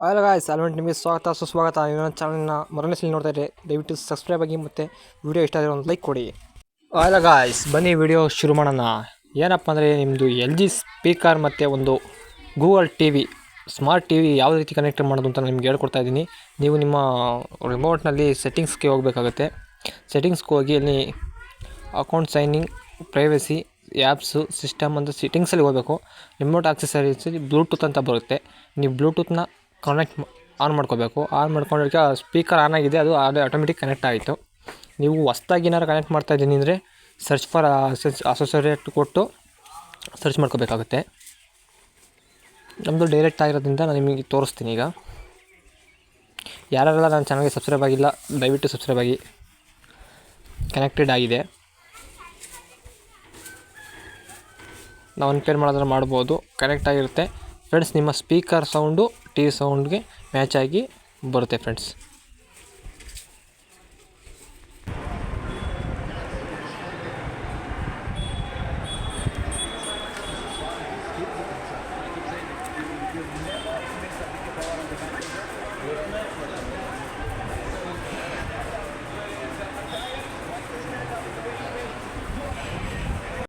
Hello guys, ನಿಮಗೆ ಸ್ವಾಗತ ಸುಸ್ವಾಗತ. ನನ್ನ ಚಾನಲ್ನ ಮೊದಲನೇ ಸಲ ನೋಡ್ತಾ ಇದ್ದರೆ ದಯವಿಟ್ಟು ಸಬ್ಸ್ಕ್ರೈಬ್ ಆಗಿ ಮತ್ತು ವಿಡಿಯೋ ಇಷ್ಟ ಆದರೆ ಒಂದು ಲೈಕ್ ಕೊಡಿ. ಹಲೋ ಗಾಯ್ಸ್, ಬನ್ನಿ ವಿಡಿಯೋ ಶುರು ಮಾಡೋಣ. ಏನಪ್ಪ ಅಂದರೆ ನಿಮ್ಮದು LG ಸ್ಪೀಕರ್ ಮತ್ತು ಒಂದು ಗೂಗಲ್ TV ಸ್ಮಾರ್ಟ್ TV ಯಾವ ರೀತಿ ಕನೆಕ್ಟ್ ಮಾಡೋದು ಅಂತ ನಿಮ್ಗೆ ಹೇಳ್ಕೊಡ್ತಾ ಇದ್ದೀನಿ. ನೀವು ನಿಮ್ಮ ರಿಮೋಟ್ನಲ್ಲಿ ಸೆಟ್ಟಿಂಗ್ಸ್ಗೆ ಹೋಗಬೇಕಾಗುತ್ತೆ. ಸೆಟ್ಟಿಂಗ್ಸ್ಗೆ ಹೋಗಿ ಅಲ್ಲಿ account signing, privacy, apps, system ಅಂತ ಸೆಟ್ಟಿಂಗ್ಸಲ್ಲಿ ಹೋಗಬೇಕು. ರಿಮೋಟ್ ಆಕ್ಸೆಸರೀಸಲ್ಲಿ ಬ್ಲೂಟೂತ್ ಅಂತ ಬರುತ್ತೆ. ನೀವು ಬ್ಲೂಟೂತ್ನ ಆನ್ ಮಾಡ್ಕೋಬೇಕು. ಆನ್ ಮಾಡ್ಕೊಂಡ್ರೆ ಸ್ಪೀಕರ್ ಆನ್ ಆಗಿದೆ, ಅದು ಆಟೋಮೆಟಿಕ್ ಕನೆಕ್ಟ್ ಆಯಿತು. ನೀವು ಹೊಸ್ದಾಗಿ ಏನಾರು ಕನೆಕ್ಟ್ ಮಾಡ್ತಾಯಿದ್ದೀನಿ ಅಂದರೆ ಸರ್ಚ್ ಫಾರ್ ಅಸೋಸಿಯೇಟ್ ಕೊಟ್ಟು ಸರ್ಚ್ ಮಾಡ್ಕೋಬೇಕಾಗುತ್ತೆ. ನಮ್ಮದು ಡೈರೆಕ್ಟ್ ಆಗಿರೋದ್ರಿಂದ ನಾನು ನಿಮಗೆ ತೋರಿಸ್ತೀನಿ. ಈಗ ಯಾರೆಲ್ಲ ನನ್ನ ಚಾನಲ್ಗೆ ಸಬ್ಸ್ಕ್ರೈಬ್ ಆಗಿಲ್ಲ ದಯವಿಟ್ಟು ಸಬ್ಸ್ಕ್ರೈಬ್ ಆಗಿ. ಕನೆಕ್ಟೆಡ್ ಆಗಿದೆ, ನಾವು ಅನ್ಪೇರ್ ಮಾಡಿದ್ರೆ ಮಾಡ್ಬೋದು. ಕನೆಕ್ಟ್ ಆಗಿರುತ್ತೆ ಫ್ರೆಂಡ್ಸ್. ನಿಮ್ಮ ಸ್ಪೀಕರ್ ಸೌಂಡು TV ಸೌಂಡ್ಗೆ ಮ್ಯಾಚ್ ಆಗಿ ಬರುತ್ತೆ ಫ್ರೆಂಡ್ಸ್.